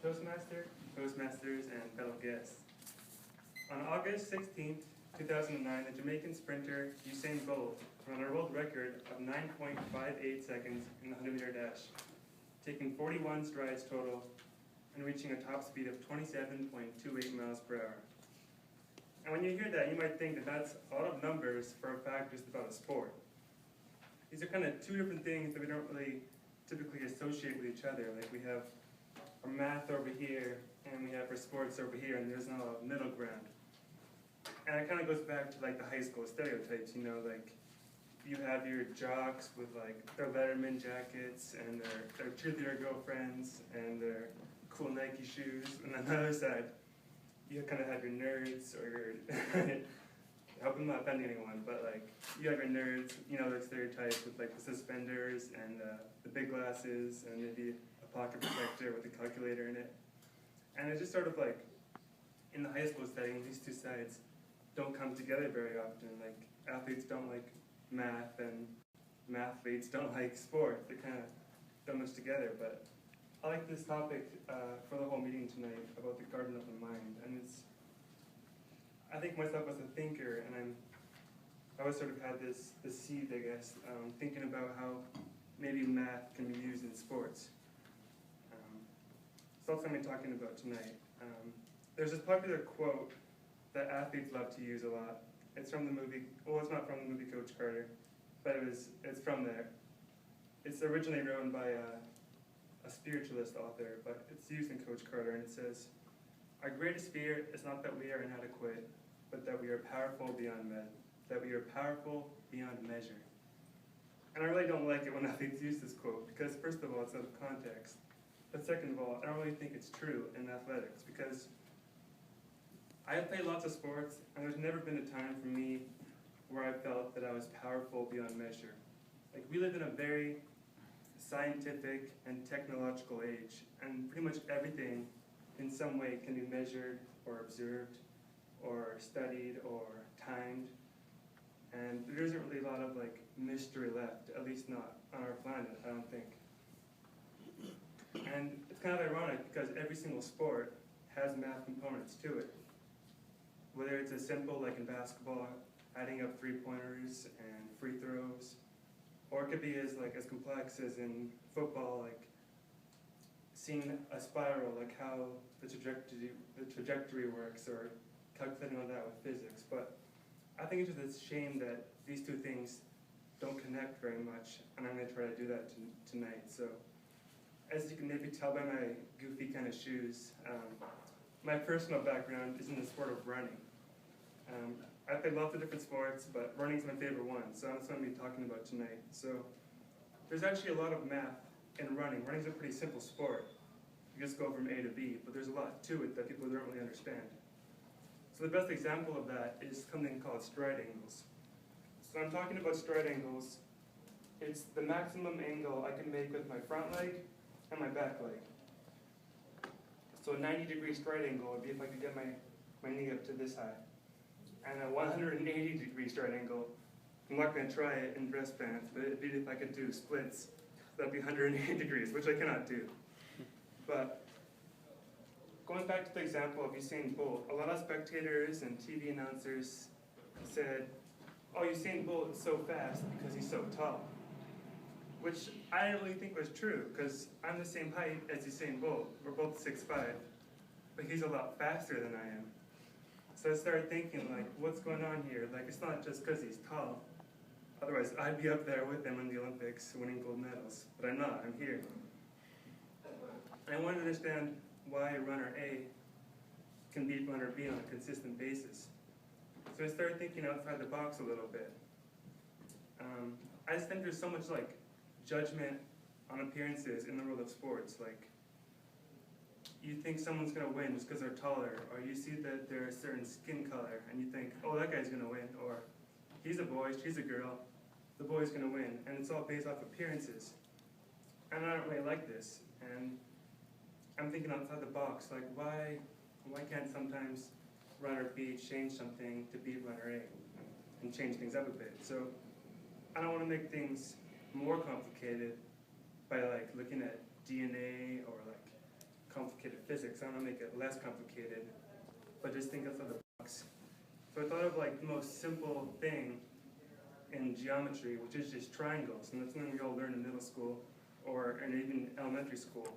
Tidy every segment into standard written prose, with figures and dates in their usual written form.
Toastmaster, Toastmasters, and fellow guests. On August 16th, 2009, the Jamaican sprinter Usain Bolt ran a world record of 9.58 seconds in the 100-meter dash, taking 41 strides total and reaching a top speed of 27.28 miles per hour. And when you hear that, you might think that that's a lot of numbers for a fact just about a sport. These are kind of two different things that we don't really typically associate with each other. Like we have our math over here, and we have our sports over here, and there's no middle ground. And it kind of goes back to like the high school stereotypes, you know, like you have your jocks with like their Letterman jackets and their cheerleader girlfriends and their cool Nike shoes, and on the other side, you kind of have your nerds or your, I hope I'm not offending anyone, but like you have your nerds, you know, like stereotypes with like the suspenders and the big glasses and maybe a pocket protector with a calculator in it. And it's just sort of like, in the high school setting, these two sides don't come together very often. Like athletes don't like math and mathletes don't like sport. They kind of don't much together, but I like this topic for the whole meeting tonight about the garden of the mind. And it's, I think myself as a thinker, and I always sort of had this seed, I guess, thinking about how maybe math can be used in sports. So that's what I'm talking about tonight. There's this popular quote that athletes love to use a lot. It's from the movie, well, it's not from the movie Coach Carter, but it's from there. It's originally written by a spiritualist author, but it's used in Coach Carter, and it says, "Our greatest fear is not that we are inadequate, but that we are powerful beyond measure." And I really don't like it when athletes use this quote, because first of all, it's out of context. But second of all, I don't really think it's true in athletics, because I've played lots of sports, and there's never been a time for me where I felt that I was powerful beyond measure. Like, we live in a very scientific and technological age, and pretty much everything in some way can be measured or observed or studied or timed. And there isn't really a lot of like mystery left, at least not on our planet, I don't think. And it's kind of ironic because every single sport has math components to it. Whether it's as simple like in basketball, adding up three-pointers and free throws, or it could be as complex as in football, like seeing a spiral, like how the trajectory works, or calculating all that with physics. But I think it's just a shame that these two things don't connect very much, and I'm going to try to do that tonight. So, as you can maybe tell by my goofy kind of shoes, my personal background is in the sport of running. I've played lots of different sports, but running's my favorite one, so that's what I'm going to be talking about tonight. So, there's actually a lot of math in running. Running's a pretty simple sport. You just go from A to B, but there's a lot to it that people don't really understand. So the best example of that is something called stride angles. So I'm talking about stride angles. It's the maximum angle I can make with my front leg and my back leg. So a 90-degree stride angle would be if I could get my knee up to this high. And a 180-degree stride angle, I'm not going to try it in dress pants, but it'd be if I could do splits. That'd be 180 degrees, which I cannot do. But going back to the example of Usain Bolt, a lot of spectators and TV announcers said, "Oh, Usain Bolt is so fast because he's so tall," which I didn't really think was true, because I'm the same height as Usain Bolt. We're both 6'5", but he's a lot faster than I am. So I started thinking, like, what's going on here? Like, it's not just because he's tall. Otherwise, I'd be up there with him in the Olympics winning gold medals. But I'm not, I'm here. And I want to understand why runner A can beat runner B on a consistent basis. So I started thinking outside the box a little bit. I just think there's so much like judgment on appearances in the world of sports. Like, you think someone's going to win just because they're taller, or you see that they're a certain skin color, and you think, oh, that guy's going to win, or he's a boy, she's a girl, the boy's going to win, and it's all based off appearances. And I don't really like this, and I'm thinking outside the box, like why can't sometimes runner B change something to beat runner A and change things up a bit? So I don't want to make things more complicated by like looking at DNA or like complicated physics. I don't want to make it less complicated, but just think outside the box. So I thought of like the most simple thing in geometry, which is just triangles, and that's something we all learn in middle school or in even elementary school.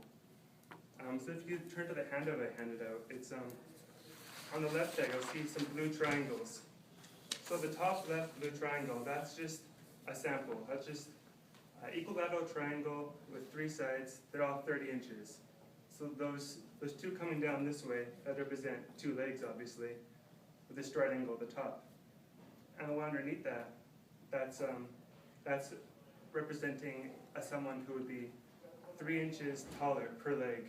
So if you turn to the handout I handed out, it's on the left there, you'll see some blue triangles. So the top left blue triangle, that's just a sample. That's just an equilateral triangle with 3 sides. They're all 30 inches. So those two coming down this way, that represent 2 legs, obviously, with this straight angle at the top. And the one underneath that, that's representing someone who would be 3 inches taller per leg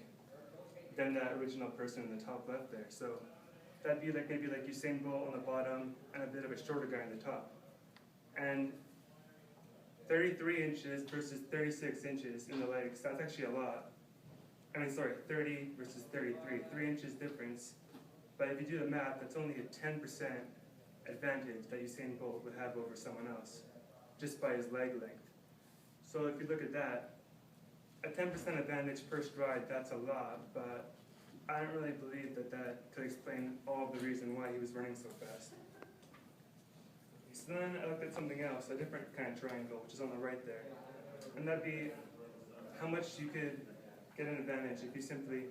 than that original person in the top left there. So that'd be like maybe like Usain Bolt on the bottom and a bit of a shorter guy on the top. And 33 inches versus 36 inches in the legs, that's actually a lot. I mean, sorry, 30 versus 33, 3 inches difference. But if you do the math, that's only a 10% advantage that Usain Bolt would have over someone else, just by his leg length. So if you look at that, a 10% advantage per stride, that's a lot, but I don't really believe that that could explain all of the reason why he was running so fast. So then I looked at something else, a different kind of triangle, which is on the right there. And that'd be how much you could get an advantage if you simply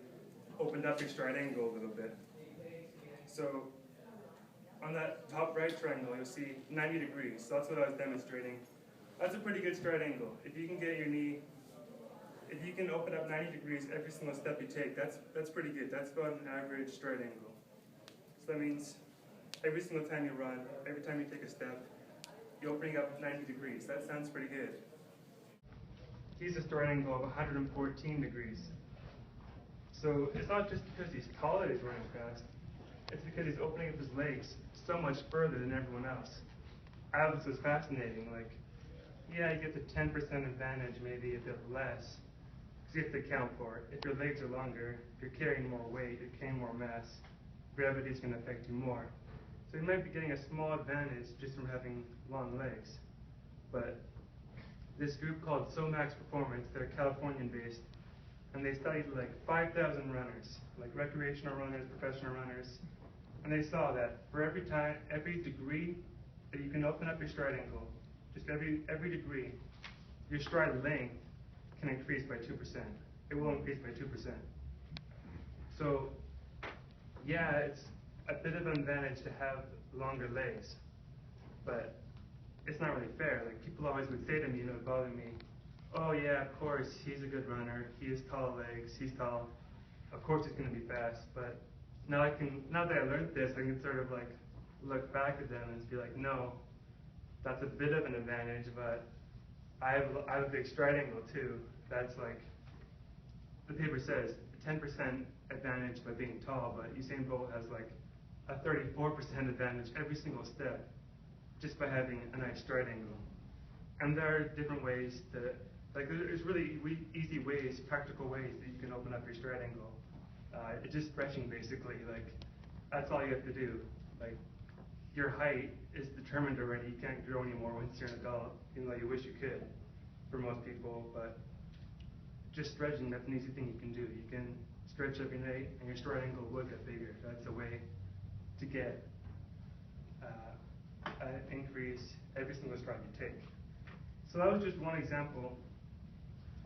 opened up your stride angle a little bit. So on that top right triangle, you'll see 90 degrees. So that's what I was demonstrating. That's a pretty good stride angle. If you can get your knee, if you can open up 90 degrees every single step you take, that's pretty good. That's about an average stride angle. So that means every single time you run, every time you take a step, you're opening up 90 degrees. That sounds pretty good. He's a stride angle of 114 degrees. So it's not just because he's tall that he's running fast. It's because he's opening up his legs so much further than everyone else. I thought this was fascinating. Like, yeah, you get the 10% advantage, maybe a bit less, because you have to account for it. If your legs are longer, you're carrying more weight, you're carrying more mass, gravity's going to affect you more. So you might be getting a small advantage just from having long legs. But this group called SOMAX Performance, they're Californian-based, and they studied like 5,000 runners, like recreational runners, professional runners, and they saw that for every degree that you can open up your stride angle, just every degree, your stride length can increase by 2%. It will increase by 2%. So, yeah, it's a bit of an advantage to have longer legs, but it's not really fair. Like, people always would say to me, it would bother me, oh yeah, of course, he's a good runner, he has tall legs, he's tall, of course he's going to be fast. But now that I learned this, I can sort of like look back at them and be like, no, that's a bit of an advantage, but I have a big stride angle too. That's like, the paper says, 10% advantage by being tall, but Usain Bolt has like a 34% advantage every single step just by having a nice stride angle. And there are different ways to, like, there's really easy ways, practical ways that you can open up your stride angle. It's just stretching basically, like, that's all you have to do. Like, your height is determined already, you can't grow anymore once you're an adult, even though you wish you could for most people, but just stretching, that's an easy thing you can do. You can stretch every night and your stride angle will get bigger. That's a way to get an increase every single stride you take. So that was just one example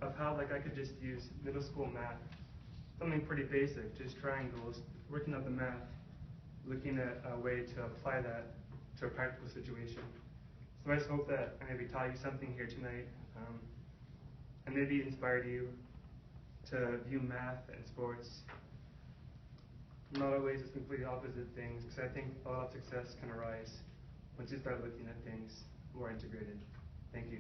of how like I could just use middle school math, something pretty basic, just triangles, working out the math, looking at a way to apply that to a practical situation. So I just hope that I maybe taught you something here tonight, and maybe inspired you to view math and sports not always as completely opposite things, because I think a lot of success can arise once you start looking at things more integrated. Thank you.